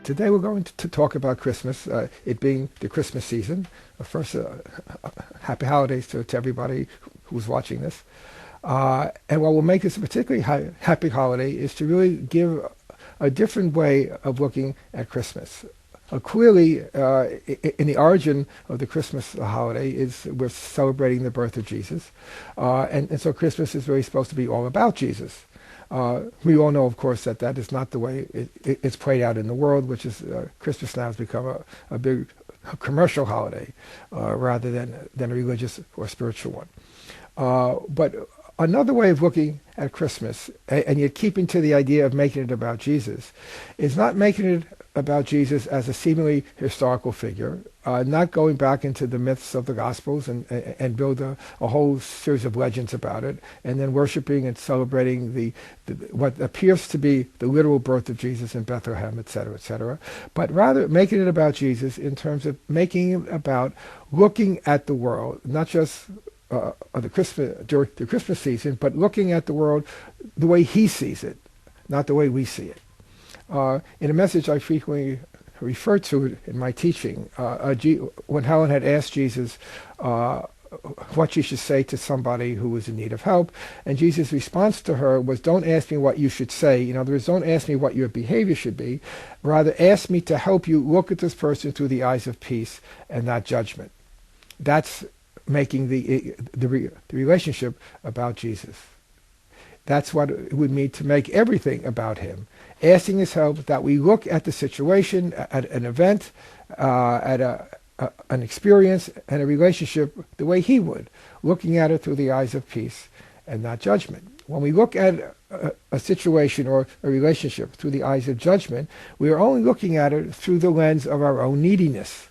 Today we're going to talk about Christmas, it being the Christmas season. First, happy holidays to everybody who's watching this. And what will make this a particularly happy holiday is to really give a different way of looking at Christmas. Clearly, in the origin of the Christmas holiday is we're celebrating the birth of Jesus. And so Christmas is really supposed to be all about Jesus. We all know, of course, that is not the way it's played out in the world, which is Christmas now has become a big commercial holiday rather than a religious or spiritual one. But another way of looking at Christmas, and yet keeping to the idea of making it about Jesus, is not making it about Jesus as a seemingly historical figure, not going back into the myths of the Gospels and build a whole series of legends about it, and then worshiping and celebrating the what appears to be the literal birth of Jesus in Bethlehem, etc., but rather making it about Jesus in terms of making it about looking at the world, not just during the Christmas season, but looking at the world the way he sees it, not the way we see it. In a message I frequently refer to in my teaching, when Helen had asked Jesus what she should say to somebody who was in need of help, and Jesus' response to her was, "Don't ask me what you should say. In other words, don't ask me what your behavior should be. Rather, ask me to help you look at this person through the eyes of peace and not judgment." That's making the relationship about Jesus. That's what it would mean to make everything about him. Asking his help that we look at the situation, at an event, at an experience and a relationship the way he would, looking at it through the eyes of peace and not judgment. When we look at a situation or a relationship through the eyes of judgment, we are only looking at it through the lens of our own neediness.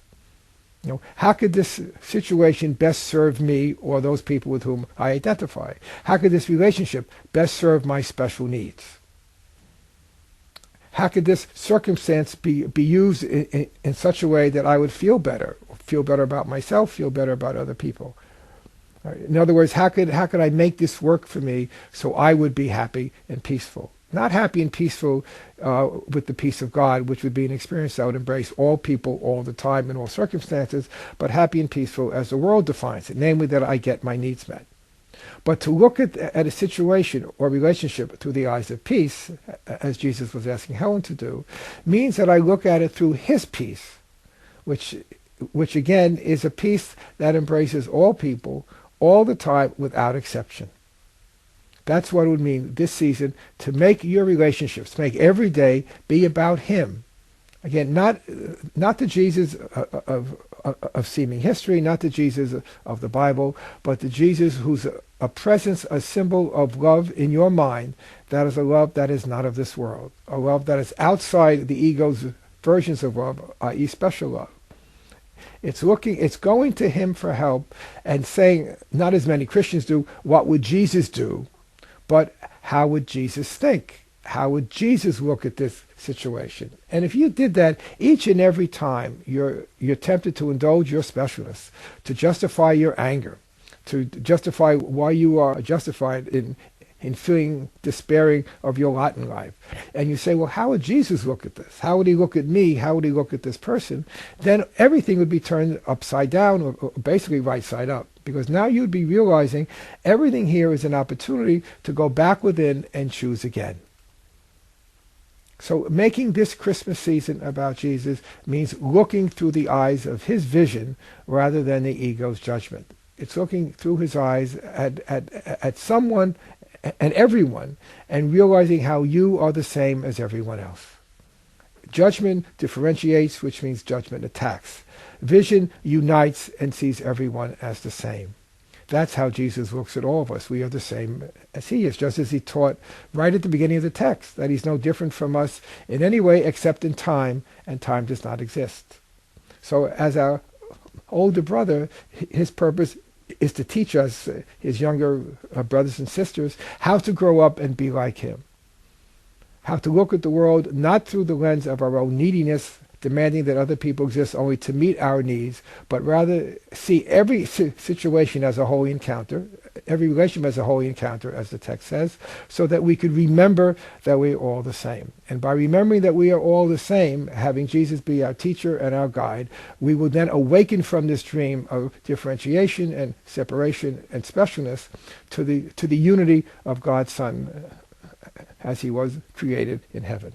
How could this situation best serve me or those people with whom I identify? How could this relationship best serve my special needs? How could this circumstance be used in such a way that I would feel better about myself, feel better about other people? In other words, how could I make this work for me so I would be happy and peaceful? Not happy and peaceful with the peace of God, which would be an experience that would embrace all people all the time in all circumstances, but happy and peaceful as the world defines it, namely that I get my needs met. But to look at a situation or relationship through the eyes of peace, as Jesus was asking Helen to do, means that I look at it through his peace, which again is a peace that embraces all people all the time without exception. That's what it would mean this season to make your relationships, make every day be about him. Again, not the Jesus of seeming history, not the Jesus of the Bible, but the Jesus who's a presence, a symbol of love in your mind. That is a love that is not of this world, a love that is outside the ego's versions of love, i.e. special love. It's going to him for help and saying, not as many Christians do, what would Jesus do? But how would Jesus think? How would Jesus look at this situation? And if you did that each and every time you're tempted to indulge your specialness, to justify your anger, to justify why you are justified in feeling despairing of your lot in life, and you say, well, how would Jesus look at this? How would he look at me? How would he look at this person? Then everything would be turned upside down, or basically right side up. Because now you'd be realizing everything here is an opportunity to go back within and choose again. So making this Christmas season about Jesus means looking through the eyes of his vision rather than the ego's judgment. It's looking through his eyes at someone and everyone and realizing how you are the same as everyone else. Judgment differentiates, which means judgment attacks. Vision unites and sees everyone as the same. That's how Jesus looks at all of us. We are the same as he is, just as he taught right at the beginning of the text, that he's no different from us in any way except in time, and time does not exist. So as our older brother, his purpose is to teach us, his younger brothers and sisters, how to grow up and be like him. How to look at the world not through the lens of our own neediness, demanding that other people exist only to meet our needs, but rather see every situation as a holy encounter, every relationship as a holy encounter, as the text says, so that we could remember that we're all the same. And by remembering that we are all the same, having Jesus be our teacher and our guide, we will then awaken from this dream of differentiation and separation and specialness to the unity of God's Son as he was created in heaven.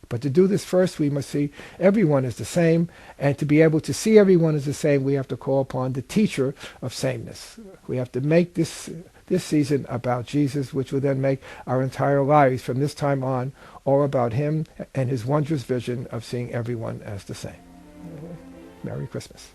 But to do this first, we must see everyone as the same, and to be able to see everyone as the same, we have to call upon the teacher of sameness. We have to make this season about Jesus, which will then make our entire lives from this time on all about him and his wondrous vision of seeing everyone as the same. Merry Christmas.